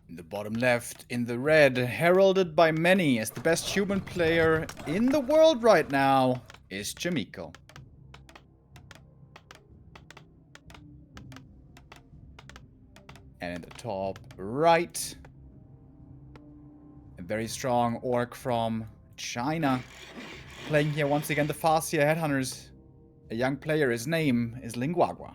In the bottom left, in the red, heralded by many as the best human player in the world right now, is Chaemiko. And in the top right, a very strong orc from China. Playing here once again the Farseer Headhunters. A young player, his name is Guagua.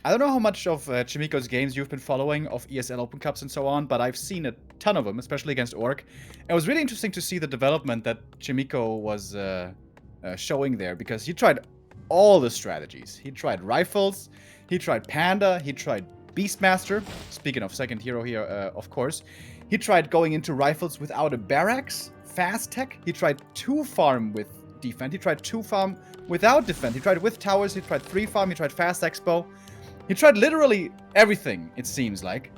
I don't know how much of Chaemiko's games you've been following, of ESL Open Cups and so on, but I've seen a ton of them, especially against Orc. It was really interesting to see the development that Chaemiko was showing there, because he tried all the strategies. He tried rifles, he tried Panda, he tried Beastmaster, speaking of second hero here, of course. He tried going into rifles without a barracks, fast tech. He tried 2-farm with defend. He tried 2-farm without defend. He tried with towers, he tried 3-farm, he tried fast expo. He tried literally everything, it seems like.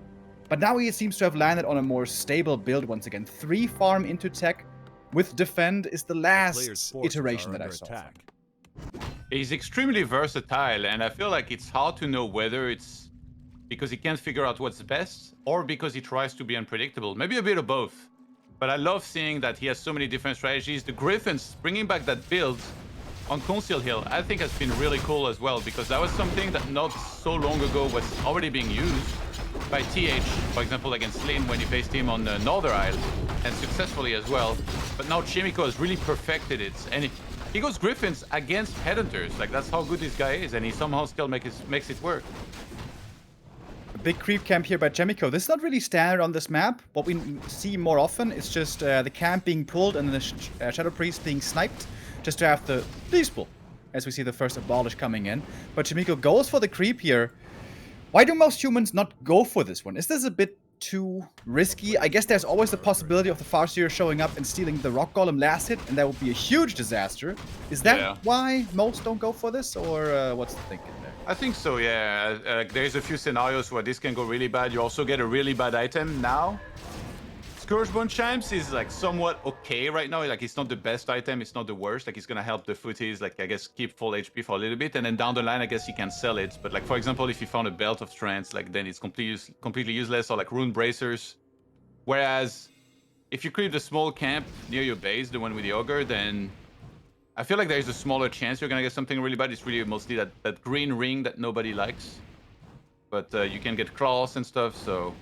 But now he seems to have landed on a more stable build once again. 3-farm into tech with defend is the last iteration that I saw. He's extremely versatile, and I feel like it's hard to know whether it's because he can't figure out what's best or because he tries to be unpredictable. Maybe a bit of both. But I love seeing that he has so many different strategies. The Griffins, bringing back that build on Conceal Hill, I think has been really cool as well, because that was something that not so long ago was already being used by TH, for example, against Lin when he faced him on the Northern Isle, and successfully as well. But now Chaemiko has really perfected it, and he goes Griffins against Headhunters. Like, that's how good this guy is, and he somehow still makes it work. A big creep camp here by Chaemiko. This is not really standard on this map. What we see more often is just the camp being pulled and the Shadow Priest being sniped, just to have the peaceful, as we see the first Abolish coming in. But Chaemiko goes for the creep here. Why do most humans not go for this one? Is this a bit too risky? I guess there's always the possibility of the Farseer showing up and stealing the Rock Golem last hit, and that would be a huge disaster. Is that why most don't go for this, or what's the thinking there? I think so, yeah. There's a few scenarios where this can go really bad. You also get a really bad item now. Scourgebone Chimes is like somewhat okay right now. Like, it's not the best item, it's not the worst. Like, it's gonna help the footies, like, I guess, keep full HP for a little bit, and then down the line, I guess you can sell it. But like, for example, if you found a Belt of Strength, like, then it's completely useless, or like Rune Bracers. Whereas, if you create the small camp near your base, the one with the Ogre, then I feel like there's a smaller chance you're gonna get something really bad. It's really mostly that green ring that nobody likes. But you can get claws and stuff, so...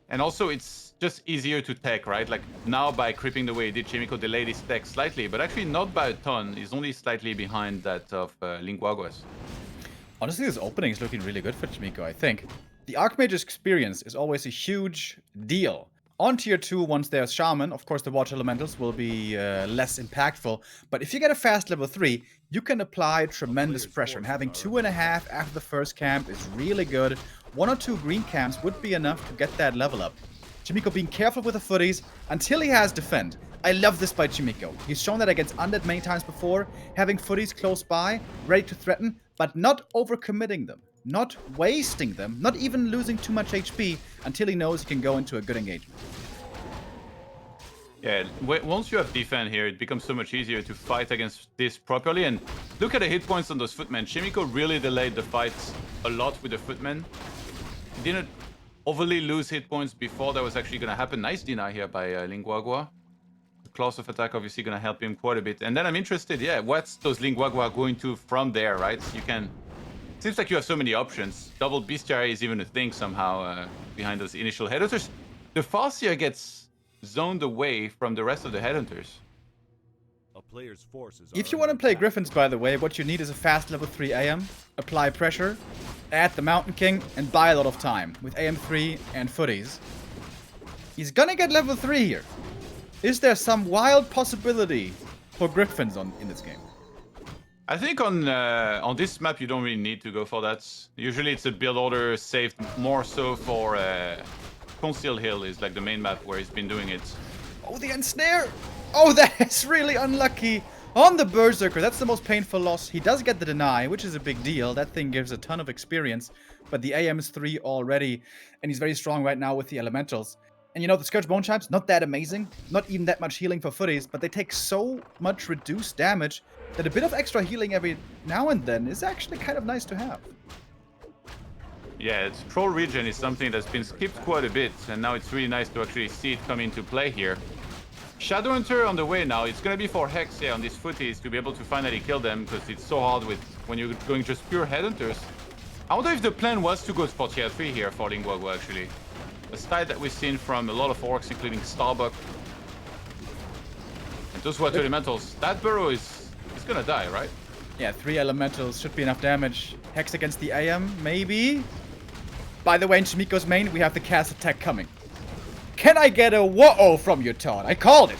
And also, it's just easier to tech, right? Like, now by creeping the way he did, Chaemiko delayed his tech slightly, but actually not by a ton. He's only slightly behind that of Guagua's. Honestly, this opening is looking really good for Chaemiko, I think. The Archmage's experience is always a huge deal. On tier 2, once there's Shaman, of course the Water Elementals will be less impactful, but if you get a fast level 3, you can apply tremendous pressure, and having 2.5 after the first camp is really good. 1 or 2 green camps would be enough to get that level up. Chaemiko being careful with the footies until he has defend. I love this by Chaemiko. He's shown that against Undead many times before, having footies close by, ready to threaten, but not overcommitting them. Not wasting them, not even losing too much HP until he knows he can go into a good engagement. Yeah, once you have defend here, it becomes so much easier to fight against this properly. And look at the hit points on those footmen. Chaemiko really delayed the fights a lot with the footmen. He didn't overly lose hit points before that was actually going to happen. Nice deny here by Guagua. The claws of attack obviously going to help him quite a bit. And then I'm interested, yeah, what's those Guagua going to from there, right? You can... Seems like you have so many options. Double Bestiary is even a thing somehow behind those initial Headhunters. The Farseer gets zoned away from the rest of the Headhunters. If you want to play Griffins, by the way, what you need is a fast level 3 AM, apply pressure, add the Mountain King, and buy a lot of time with AM3 and footies. He's gonna get level 3 here. Is there some wild possibility for Griffins in this game? I think on this map you don't really need to go for that. Usually it's a build order saved more so for Conceal Hill is like the main map where he's been doing it. Oh, the ensnare! Oh, that is really unlucky on the Berserker. That's the most painful loss. He does get the deny, which is a big deal. That thing gives a ton of experience, but the AM is 3 already, and he's very strong right now with the Elementals. And you know, the Scourge Bone Chimes, not that amazing, not even that much healing for footies, but they take so much reduced damage that a bit of extra healing every now and then is actually kind of nice to have. Yeah, it's troll regen is something that's been skipped quite a bit, and now it's really nice to actually see it come into play here. Shadowhunter on the way now. It's gonna be for Hex, yeah, on these footies to be able to finally kill them, because it's so hard with when you're going just pure headhunters. I wonder if the plan was to go for tier 3 here for Guagua, actually. A style that we've seen from a lot of orcs, including Starbuck. And those were 2 elementals. That burrow is gonna die, right? Yeah, 3 elementals should be enough damage. Hex against the AM, maybe? By the way, in Chaemiko's main, we have the cast attack coming. Can I get a whoa from you, Todd? I called it.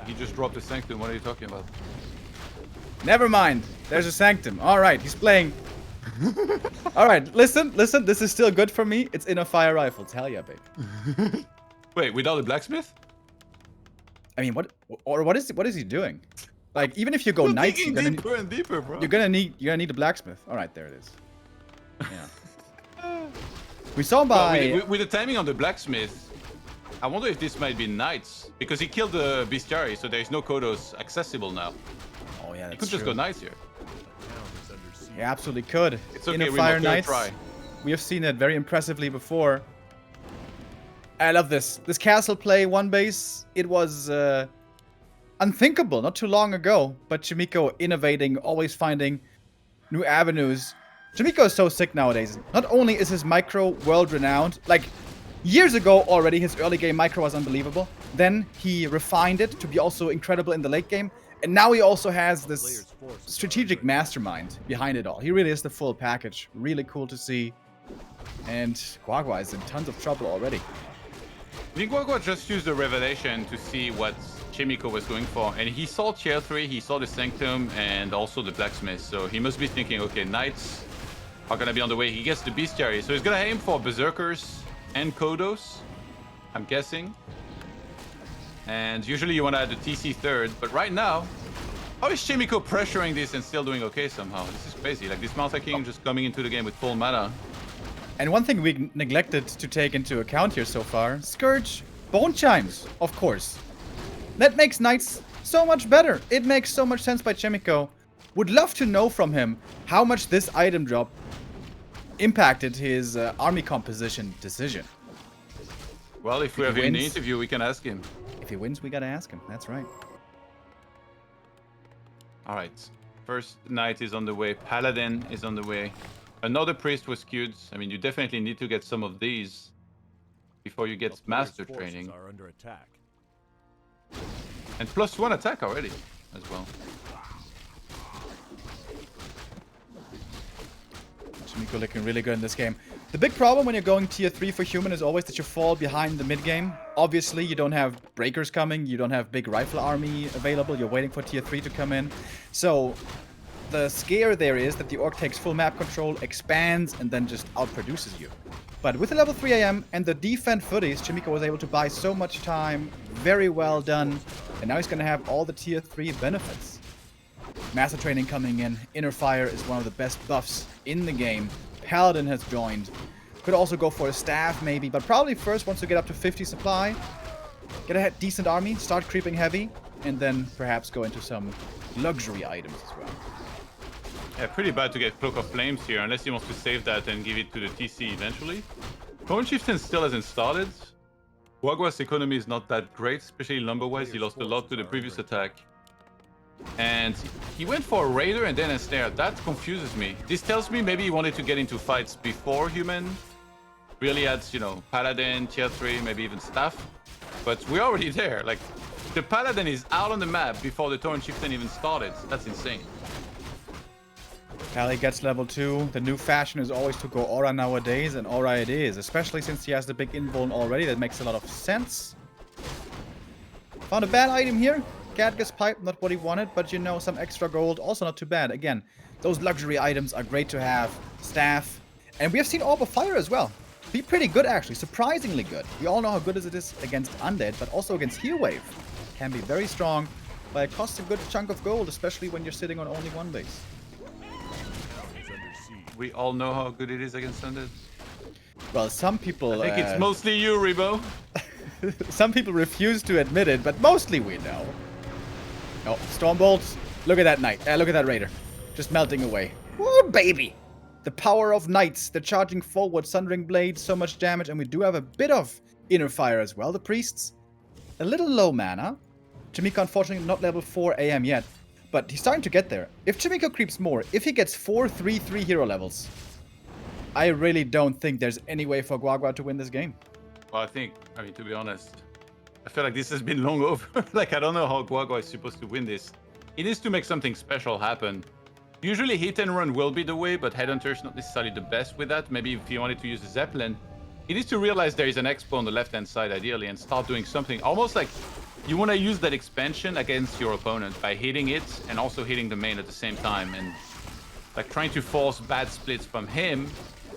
He just dropped a Sanctum. What are you talking about? Never mind. There's a Sanctum. Alright, he's playing. Alright, listen. This is still good for me. It's inner fire rifles. Hell yeah, babe. Wait, without a blacksmith? I mean, what is he doing? Like, even if you go knights, you're gonna deeper and deeper, bro. You're gonna need a blacksmith. Alright, there it is. Yeah. We saw by... Well, with the timing on the blacksmith, I wonder if this might be knights. Because he killed the bestiary, so there is no Kodos accessible now. Oh yeah, that's He could just go knights here. He absolutely could. It's okay, Inner fire knights. Try. We have seen it very impressively before. I love this. This castle play, 1 base, it was unthinkable not too long ago. But Chaemiko innovating, always finding new avenues. Chaemiko is so sick nowadays. Not only is his micro world-renowned, like, years ago already his early game micro was unbelievable. Then he refined it to be also incredible in the late game. And now he also has this strategic mastermind behind it all. He really is the full package. Really cool to see. And Guagua is in tons of trouble already. I think Guagua just used the revelation to see what Chaemiko was going for. And he saw tier 3, he saw the Sanctum, and also the Blacksmith. So he must be thinking, okay, Knights are going to be on the way. He gets the Bestiary. So he's going to aim for Berserkers and Kodos, I'm guessing. And usually you want to add the TC third. But right now, how is Chaemiko pressuring this and still doing okay somehow? This is crazy. Like this Malta King just coming into the game with full mana. And one thing we neglected to take into account here so far, Scourge, Bone Chimes, of course. That makes Knights so much better. It makes so much sense by Chaemiko. Would love to know from him how much this item drop impacted his army composition decision. Well, if we have him in the interview, we can ask him. If he wins, we gotta ask him. That's right. All right. First Knight is on the way. Paladin is on the way. Another Priest was queued. I mean, you definitely need to get some of these before you get Master Training. Are under attack. And +1 attack already as well. Chaemiko looking really good in this game. The big problem when you're going tier 3 for human is always that you fall behind the mid game. Obviously, you don't have breakers coming, you don't have big rifle army available, you're waiting for tier 3 to come in. So, the scare there is that the orc takes full map control, expands, and then just outproduces you. But with the level 3 AM and the defend footies, Chaemiko was able to buy so much time, very well done, and now he's gonna have all the tier 3 benefits. Master Training coming in, Inner Fire is one of the best buffs in the game. Paladin has joined. Could also go for a staff maybe, but probably first once you get up to 50 supply, get a decent army, start creeping heavy, and then perhaps go into some luxury items as well. Yeah, pretty bad to get Cloak of Flames here, unless he wants to save that and give it to the TC eventually. Thorn Chieftain still hasn't started. Guagua's economy is not that great, especially lumber-wise. He lost a lot to the previous attack. And he went for a Raider and then a Snare. That confuses me. This tells me maybe he wanted to get into fights before human. Really adds, you know, Paladin, tier 3, maybe even Staff. But we're already there. Like, the Paladin is out on the map before the Torn Chieftain even started. That's insane. Pally gets level 2. The new fashion is always to go Aura nowadays, and Aura it is. Especially since he has the big invuln already. That makes a lot of sense. Found a bad item here. Gadget's Pipe, not what he wanted, but you know, some extra gold, also not too bad. Again, those luxury items are great to have. Staff. And we have seen Orb of Fire as well. Be pretty good, actually. Surprisingly good. We all know how good it is against Undead, but also against Heal Wave. Can be very strong, but it costs a good chunk of gold, especially when you're sitting on only 1 base. We all know how good it is against Undead. Well, some people... I think it's mostly you, Rebo. Some people refuse to admit it, but mostly we know. Oh, Stormbolt. Look at that Knight. Look at that Raider. Just melting away. Woo, baby. The power of knights. They're charging forward, Sundering Blade, so much damage, and we do have a bit of inner fire as well. The priests, a little low mana. Chaemiko, unfortunately, not level 4 AM yet, but he's starting to get there. If Chaemiko creeps more, if he gets 4-3-3 hero levels, I really don't think there's any way for Guagua to win this game. Well, I mean, to be honest, I feel like this has been long over. Like, I don't know how Guagua is supposed to win this. He needs to make something special happen. Usually hit and run will be the way, but Headhunter is not necessarily the best with that. Maybe if he wanted to use a Zeppelin, he needs to realize there is an Expo on the left-hand side, ideally, and start doing something. Almost like you want to use that expansion against your opponent by hitting it and also hitting the main at the same time. And like trying to force bad splits from him.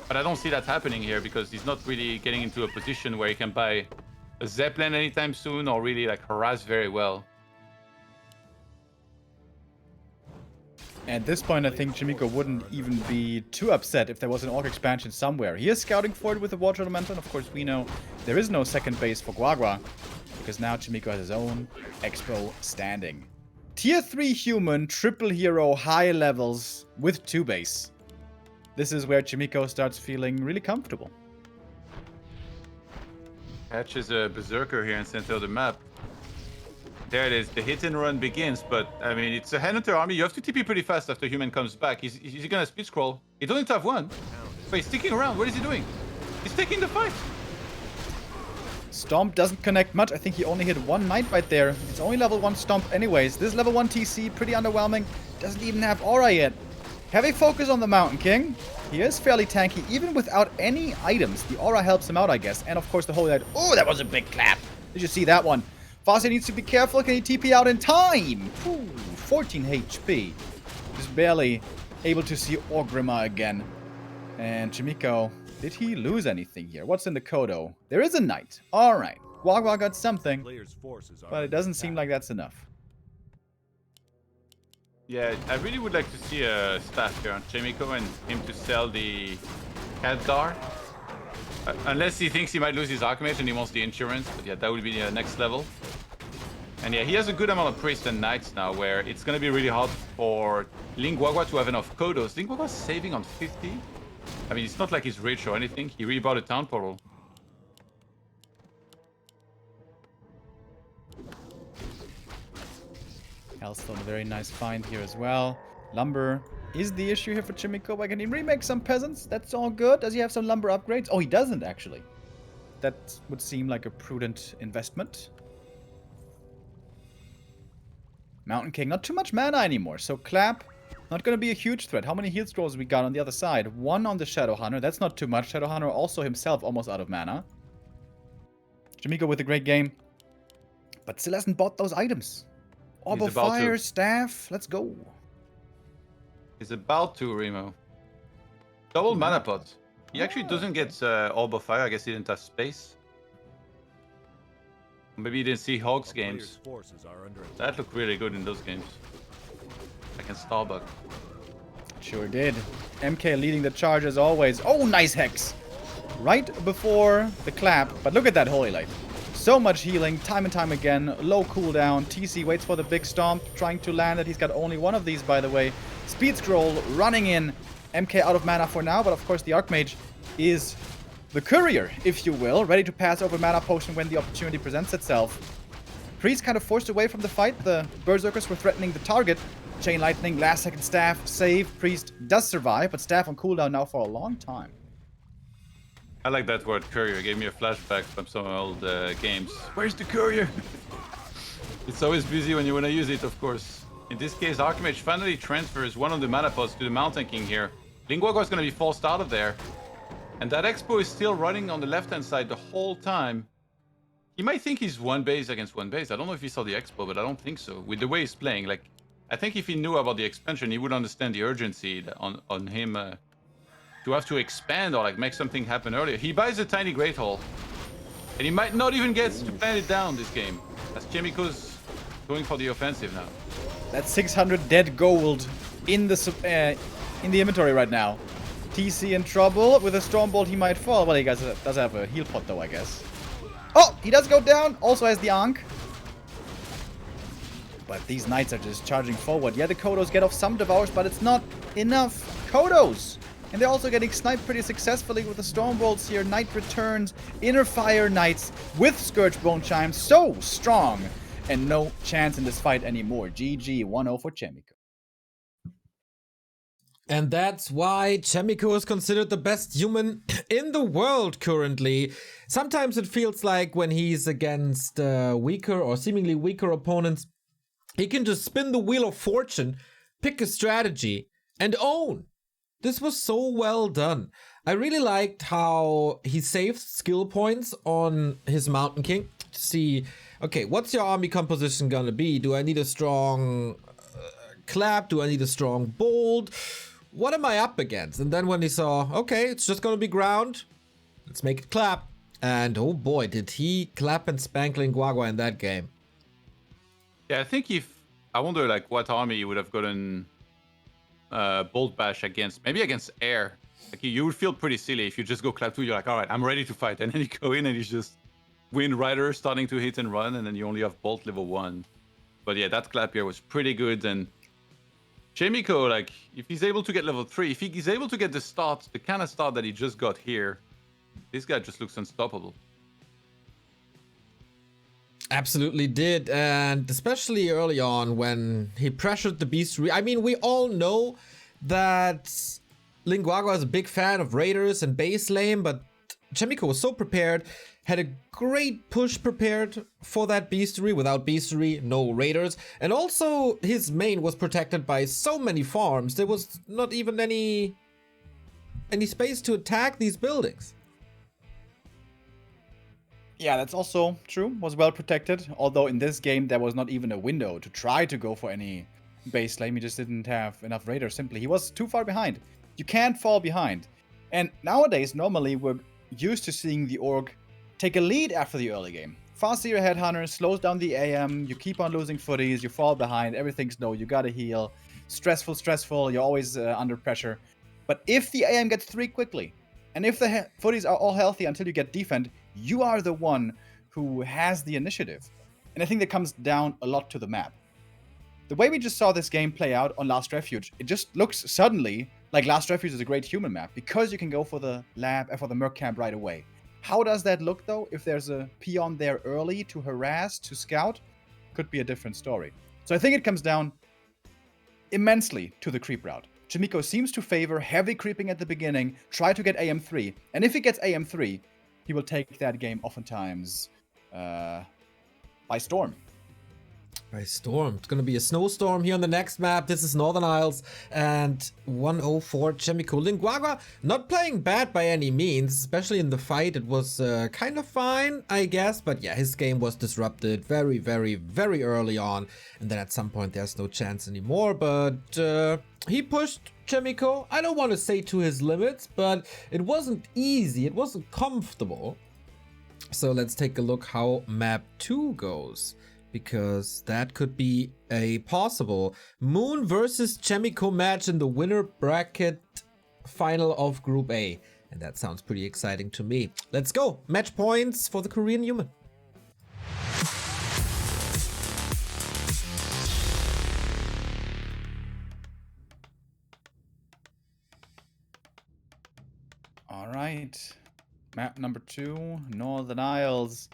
But I don't see that happening here because he's not really getting into a position where he can buy a Zeppelin anytime soon or really like harass very well. At this point, I think Chaemiko wouldn't even be too upset if there was an Orc expansion somewhere. He is scouting for it with the Water Elemental, and of course we know there is no second base for Guagua, because now Chaemiko has his own Expo standing. Tier 3 human, triple hero, high levels with 2 base. This is where Chaemiko starts feeling really comfortable. Hatch is a berserker here in center of the map. There it is. The hit and run begins, but I mean, it's a Headhunter army. You have to TP pretty fast after human comes back. He's gonna speed scroll. He doesn't have one, but he's sticking around. What is he doing? He's taking the fight. Stomp doesn't connect much. I think he only hit 1 Knight right there. It's only level 1 Stomp anyways. This level 1 TC, pretty underwhelming. Doesn't even have Aura yet. Heavy focus on the Mountain King. He is fairly tanky, even without any items. The Aura helps him out, I guess. And of course the Holy Light. Oh, that was a big clap. Did you see that one? Fosse needs to be careful. Can he TP out in time? Ooh, 14 HP. Just barely able to see Orgrimmar again. And Chaemiko, did he lose anything here? What's in the Kodo? There is a Knight. Alright. Guagua got something. But it doesn't seem like that's enough. Yeah, I really would like to see a staff here on Chaemiko and him to sell the Khadgar. Unless he thinks he might lose his Archmage and he wants the insurance. But yeah, that would be the next level. And yeah, he has a good amount of Priests and Knights now, where it's going to be really hard for Guagua to have enough Kodos. Guagua's saving on 50. I mean, it's not like he's rich or anything. He really bought a Town Portal. Hellstone, a very nice find here as well. Lumber is the issue here for Chaemiko. But can he remake some peasants? That's all good. Does he have some lumber upgrades? Oh, he doesn't actually. That would seem like a prudent investment. Mountain King, not too much mana anymore. So Clap, not going to be a huge threat. How many heal scrolls we got on the other side? 1 on the Shadowhunter. That's not too much. Shadowhunter also himself almost out of mana. Chaemiko with a great game. But still hasn't bought those items. Orb of Fire, Staff. Let's go. He's about to, Remo. Double mana pot. He actually doesn't get Orb of Fire. I guess he didn't have space. Maybe you didn't see Hog's games. That looked really good in those games. Like in Starbuck. Sure did. MK leading the charge as always. Oh, nice Hex. Right before the clap. But look at that Holy Light. So much healing, time and time again. Low cooldown. TC waits for the big stomp. Trying to land it. He's got only one of these, by the way. Speed scroll running in. MK out of mana for now. But of course the Archmage is the courier, if you will, ready to pass over mana potion when the opportunity presents itself. Priest kind of forced away from the fight. The Berserkers were threatening the target. Chain Lightning, last second Staff, save. Priest does survive, but Staff on cooldown now for a long time. I like that word, courier. It gave me a flashback from some old games. Where's the courier? It's always busy when you want to use it, of course. In this case, Archmage finally transfers one of the mana pots to the Mountain King here. Guagua is going to be forced out of there. And that Expo is still running on the left-hand side the whole time. He might think he's 1 base against 1 base. I don't know if he saw the Expo, but I don't think so. With the way he's playing, like, I think if he knew about the expansion, he would understand the urgency on him to have to expand or like make something happen earlier. He buys a tiny Great Hall, and he might not even get to plant it down this game, as Chaemiko's going for the offensive now. That's 600 dead gold in the inventory right now. TC in trouble. With a Stormbolt, he might fall. Well, he does have a heal pot, though, I guess. Oh, he does go down. Also has the Ankh. But these Knights are just charging forward. Yeah, the Kodos get off some Devours, but it's not enough Kodos. And they're also getting sniped pretty successfully with the Storm Bolts here. Knight returns, Inner Fire Knights with Scourge Bone Chimes. So strong. And no chance in this fight anymore. GG, 1-0 for Chaemiko. And that's why Chaemiko is considered the best human in the world currently. Sometimes it feels like when he's against weaker or seemingly weaker opponents, he can just spin the wheel of fortune, pick a strategy, and own. This was so well done. I really liked how he saved skill points on his Mountain King to see, okay, what's your army composition gonna be? Do I need a strong clap? Do I need a strong bold? What am I up against? And then when he saw, okay, it's just gonna be ground, let's make it clap. And oh boy, did he clap and spank Guagua in that game. Yeah, I think I wonder like what army you would have gotten Bolt Bash against. Maybe against air. Like you would feel pretty silly if you just go clap 2, you're like, all right, I'm ready to fight. And then you go in and you just Wind Rider starting to hit and run, and then you only have Bolt level 1. But yeah, that clap here was pretty good. And Chaemiko, like, if he's able to get level 3, if he's able to get the kind of start that he just got here, this guy just looks unstoppable. Absolutely did, and especially early on when he pressured the Beast. I mean, we all know that Guagua is a big fan of Raiders and base lane, but Chaemiko was so prepared, had a great push prepared for that Beastery. Without Beastery, no Raiders. And also, his main was protected by so many farms, there was not even any space to attack these buildings. Yeah, that's also true. Was well protected. Although in this game, there was not even a window to try to go for any base lane. He just didn't have enough Raiders, simply. He was too far behind. You can't fall behind. And nowadays, normally, we're used to seeing the Orc take a lead after the early game. Faster your Headhunter, slows down the AM, you keep on losing footies, you fall behind, everything's no, you gotta heal. Stressful, you're always under pressure. But if the AM gets 3 quickly, and if the footies are all healthy until you get defend, you are the one who has the initiative. And I think that comes down a lot to the map. The way we just saw this game play out on Last Refuge, it just looks suddenly like Last Refuge is a great human map, because you can go for the lab and for the Merc Camp right away. How does that look, though, if there's a peon there early to harass, to scout? Could be a different story. So I think it comes down immensely to the creep route. Chaemiko seems to favor heavy creeping at the beginning, try to get AM3, and if he gets AM3, he will take that game oftentimes by storm. By storm. It's gonna be a snowstorm here on the next map. This is Northern Isles, and 104 Chaemiko. Guagua not playing bad by any means, especially in the fight. It was kind of fine, I guess, but yeah, his game was disrupted very, very, very early on, and then at some point there's no chance anymore, but he pushed Chaemiko, I don't want to say to his limits, but it wasn't easy, it wasn't comfortable. So let's take a look how map 2 goes, because that could be a possible Moon versus Chaemiko match in the winner bracket final of Group A. And that sounds pretty exciting to me. Let's go. Match points for the Korean human. All right. Map number 2, Northern Isles.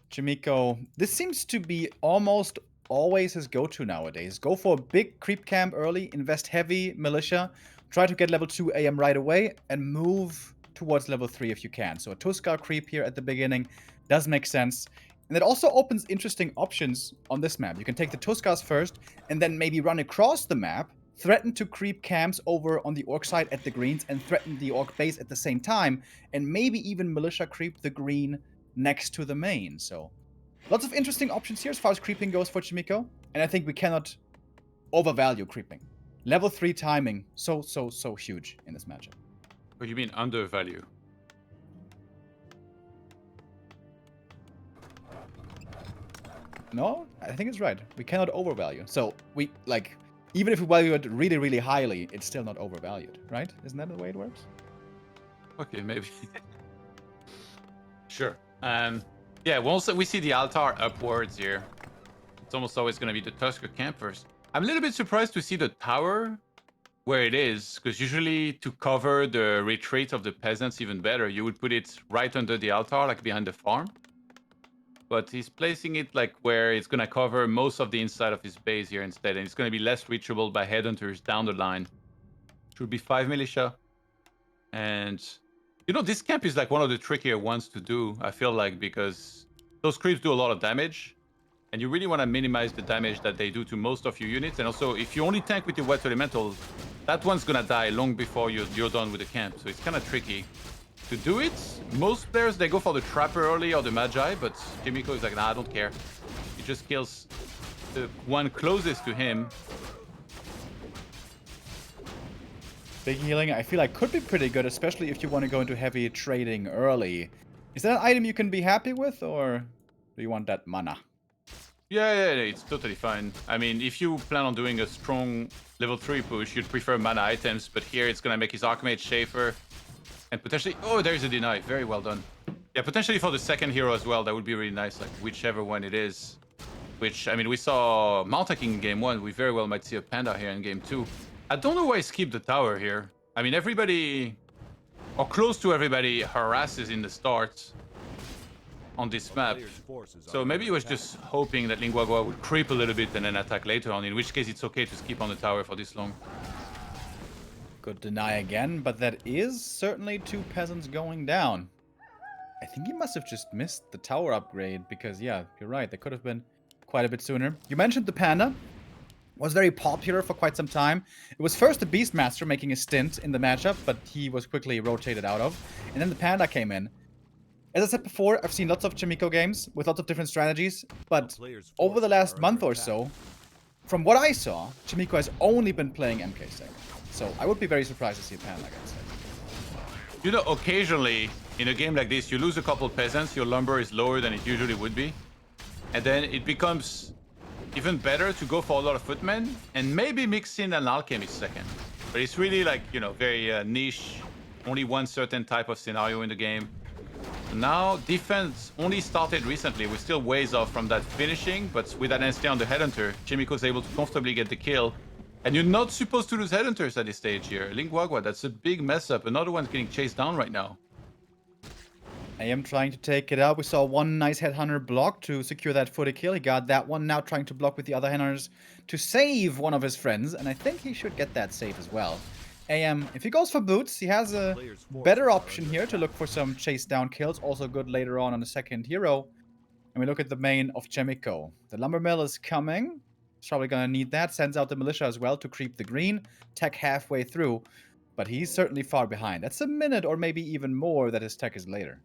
Chaemiko, this seems to be almost always his go-to nowadays. Go for a big creep camp early, invest heavy militia, try to get level 2 AM right away, and move towards level 3 if you can. So a Tuskar creep here at the beginning does make sense. And it also opens interesting options on this map. You can take the Tuskars first, and then maybe run across the map, threaten to creep camps over on the Orc side at the greens, and threaten the Orc base at the same time, and maybe even militia creep the green next to the main. So lots of interesting options here as far as creeping goes for Chaemiko, and I think we cannot overvalue creeping. Level 3 timing, so huge in this matchup. What do you mean undervalue? No, I think it's right. We cannot overvalue. So we, like, even if we value it really, really highly, it's still not overvalued, right? Isn't that the way it works? Okay, maybe. Sure. Yeah, once we see the altar upwards here, it's almost always going to be the Tusker camp first. I'm a little bit surprised to see the tower where it is, because usually to cover the retreat of the peasants even better, you would put it right under the altar, like behind the farm. But he's placing it like where it's gonna cover most of the inside of his base here instead, and it's gonna be less reachable by headhunters down the line. Should be 5 militia. And you know, this camp is like one of the trickier ones to do, I feel like, because those creeps do a lot of damage. And you really want to minimize the damage that they do to most of your units. And also, if you only tank with your wet elemental, that one's gonna die long before you're done with the camp. So it's kind of tricky to do it. Most players, they go for the trapper early or the magi, but Chaemiko is like, nah, I don't care. He just kills the one closest to him. Big healing, I feel like could be pretty good, especially if you want to go into heavy trading early. Is that an item you can be happy with, or do you want that mana? Yeah, it's totally fine. I mean, if you plan on doing a strong level 3 push, you'd prefer mana items, but here it's gonna make his Archmage safer. And potentially... Oh, there's a deny. Very well done. Yeah, potentially for the second hero as well, that would be really nice, like whichever one it is. Which, I mean, we saw Mountain King in game 1. We very well might see a Panda here in game 2. I don't know why he skipped the tower here. I mean, everybody, or close to everybody, harasses in the start on this map. So maybe he was just hoping that Guagua would creep a little bit and then attack later on, in which case it's okay to skip on the tower for this long. Good deny again, but that is certainly 2 peasants going down. I think he must have just missed the tower upgrade, because yeah, you're right, that could have been quite a bit sooner. You mentioned the Panda. Was very popular for quite some time. It was first the Beastmaster making a stint in the matchup, but he was quickly rotated out of. And then the Panda came in. As I said before, I've seen lots of Chaemiko games with lots of different strategies, but over the last month or so, from what I saw, Chaemiko has only been playing MK2. So I would be very surprised to see a Panda against him. You know, occasionally, in a game like this, you lose a couple peasants, your lumber is lower than it usually would be. And then it becomes even better to go for a lot of footmen and maybe mix in an alchemist second. But it's really like, you know, very niche, only one certain type of scenario in the game. Now, defense only started recently. We're still ways off from that finishing, but with that NST on the Headhunter, Chaemiko's able to comfortably get the kill. And you're not supposed to lose Headhunters at this stage here. Guagua, that's a big mess up. Another one's getting chased down right now. I am trying to take it out. We saw one nice Headhunter block to secure that footy kill. He got that one. Now trying to block with the other Headhunters to save one of his friends. And I think he should get that save as well. AM, if he goes for boots, he has a better option here to look for some chase down kills. Also good later on the second hero. And we look at the main of Chaemiko. The lumber mill is coming. He's probably going to need that. Sends out the militia as well to creep the green. Tech halfway through. But he's certainly far behind. That's a minute or maybe even more that his tech is later.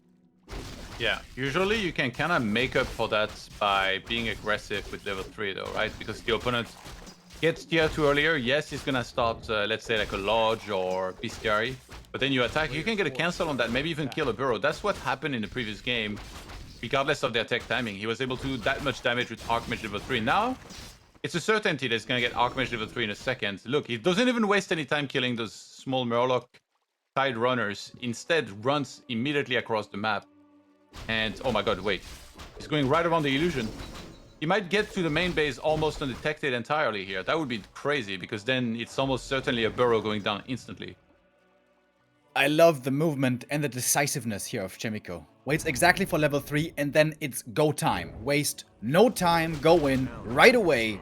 Yeah, usually you can kind of make up for that by being aggressive with level 3 though, right? Because the opponent gets tier 2 earlier. Yes, he's gonna start, let's say, like a lodge or bestiary. But then you attack, you can get a cancel on that, maybe even kill a burrow. That's what happened in the previous game, regardless of their tech timing. He was able to do that much damage with Archmage level 3. Now, it's a certainty that he's gonna get Archmage level 3 in a second. Look, he doesn't even waste any time killing those small Murloc side runners. Instead, runs immediately across the map. And, oh my god, wait. He's going right around the illusion. He might get to the main base almost undetected entirely here. That would be crazy, because then it's almost certainly a burrow going down instantly. I love the movement and the decisiveness here of Chaemiko. Waits exactly for level 3, and then it's go time. Waste no time, go in right away.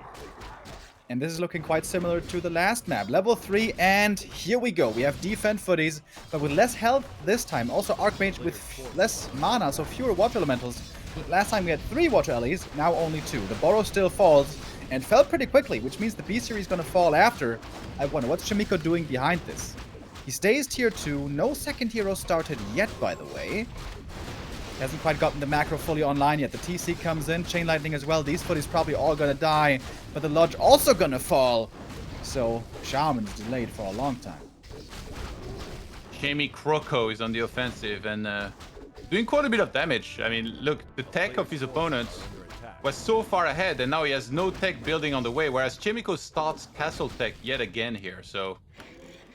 And this is looking quite similar to the last map. Level 3, and here we go. We have defend footies, but with less health this time. Also Archmage with less mana, so fewer water elementals. Last time we had 3 water allies, now only 2. The Burrow still falls, and fell pretty quickly, which means the bestiary is going to fall after. I wonder, what's Chaemiko doing behind this? He stays tier 2. No second hero started yet, by the way. Hasn't quite gotten the macro fully online yet. The TC comes in, Chain Lightning as well. These footies probably all gonna die, but the Lodge also gonna fall. So, Shaman's delayed for a long time. Chaemiko is on the offensive and doing quite a bit of damage. I mean, look, the tech of his opponent was so far ahead, and now he has no tech building on the way, whereas Chaemiko starts castle tech yet again here, so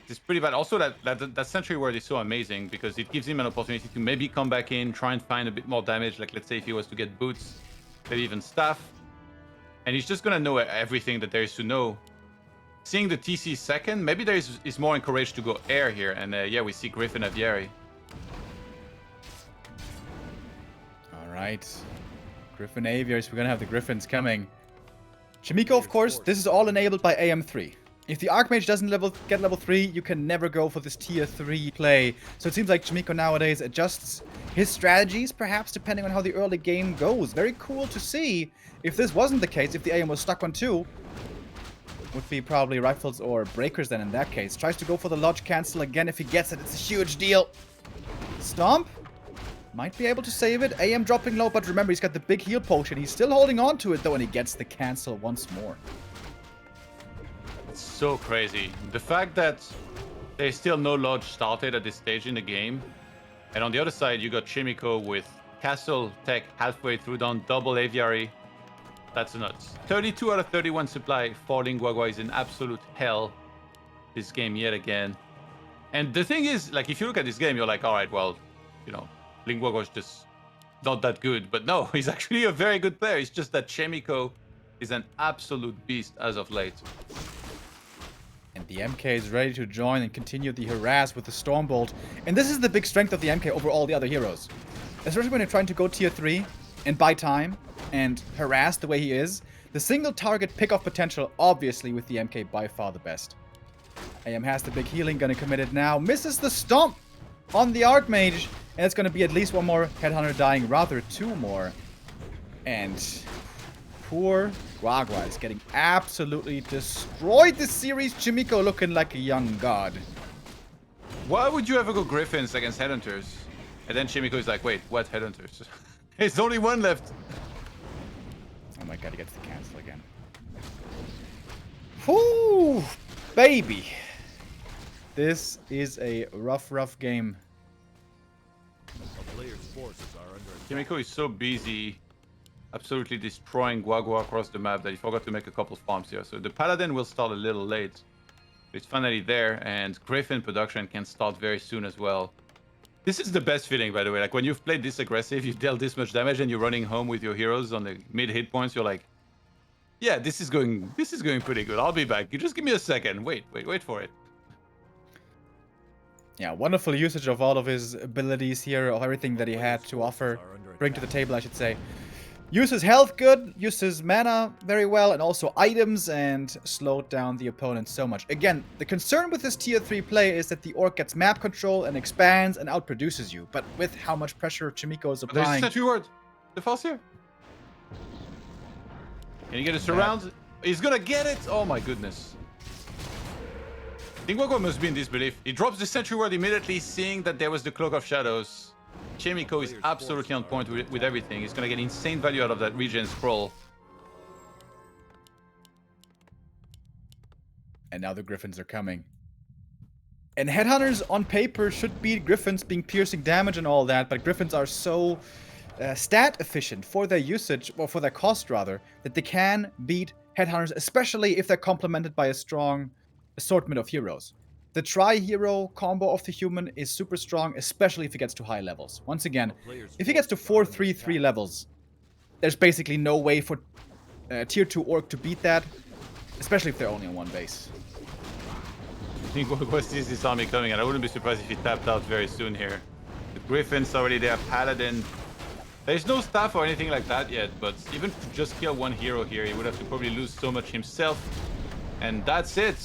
it's pretty bad. Also, that Sentry Ward is so amazing because it gives him an opportunity to maybe come back in, try and find a bit more damage. Like, let's say if he was to get boots, maybe even staff. And he's just gonna know everything that there is to know. seeing the TC second, maybe there is more encouraged to go air here. And yeah, we see Griffin Aviary. All right. Griffin Aviaries. We're going to have the Griffins coming. Chaemiko, of course, this is all enabled by AM3. If the Archmage doesn't get level 3, you can never go for this tier 3 play. So it seems like Chaemiko nowadays adjusts his strategies, perhaps depending on how the early game goes. Very cool to see. If this wasn't the case, if the AM was stuck on 2, would be probably Rifles or Breakers then in that case. Tries to go for the Lodge Cancel again. If he gets it, it's a huge deal. Stomp. Might be able to save it. AM dropping low, but remember, he's got the big heal potion. He's still holding on to it, though, and he gets the cancel once more. It's so crazy. The fact that there's still no Lodge started at this stage in the game. And on the other side, you got Chaemiko with Castle Tech halfway through down, double Aviary. That's nuts. 32 out of 31 supply for Guagua is in absolute hell this game yet again. And the thing is, like, if you look at this game, you're like, all right, well, you know, Guagua is just not that good. But no, he's actually a very good player. It's just that Chaemiko is an absolute beast as of late. And the MK is ready to join and continue the harass with the Stormbolt. And this is the big strength of the MK over all the other heroes. Especially when you're trying to go tier 3 and buy time and harass the way he is. The single target pick-off potential, obviously, with the MK by far the best. AM has the big healing, gonna commit it now. Misses the stomp on the Archmage. And it's gonna be at least one more Headhunter dying, rather 2 more. And poor Guagua is getting absolutely destroyed this series. Chaemiko looking like a young god. Why would you ever go Griffins against Headhunters? And then Chaemiko is like, wait, what Headhunters? There's only one left. Oh my god, he gets the cancel again. Whoo, baby. This is a rough game. Chaemiko is so busy absolutely destroying Guagua across the map that he forgot to make a couple farms here. So the Paladin will start a little late. It's finally there, and Griffin production can start very soon as well. This is the best feeling, by the way. Like, when you've played this aggressive, you've dealt this much damage, and you're running home with your heroes on the mid hit points, you're like, yeah, this is going pretty good. I'll be back. You just give me a second. Wait for it. Yeah, wonderful usage of all of his abilities here, of everything that he had to offer, bring to the table, I should say. Uses health good, uses mana very well, and also items, and slowed down the opponent so much. Again, the concern with this tier 3 play is that the Orc gets map control and expands and outproduces you. But with how much pressure Chaemiko is applying... There's a sentry ward. The false here. Can you get a surround? He's gonna get it! Oh my goodness. I think Guagua must be in disbelief. He drops the sentry ward immediately, seeing that there was the Cloak of Shadows. Chaemiko is absolutely on point with everything. He's gonna get insane value out of that regen scroll. And now the Griffins are coming. And Headhunters on paper should beat Griffins, being piercing damage and all that, but Griffins are so stat efficient for their usage, or for their cost rather, that they can beat Headhunters, especially if they're complemented by a strong assortment of heroes. The tri-hero combo of the human is super strong, especially if he gets to high levels. Once again, if he gets to 4-3-3 levels, there's basically no way for tier 2 Orc to beat that, especially if they're only on one base. I think Guagua sees this army coming, and I wouldn't be surprised if he tapped out very soon here. The Griffin's already there, Paladin. There's no staff or anything like that yet, but even to just kill one hero here, he would have to probably lose so much himself. And that's it.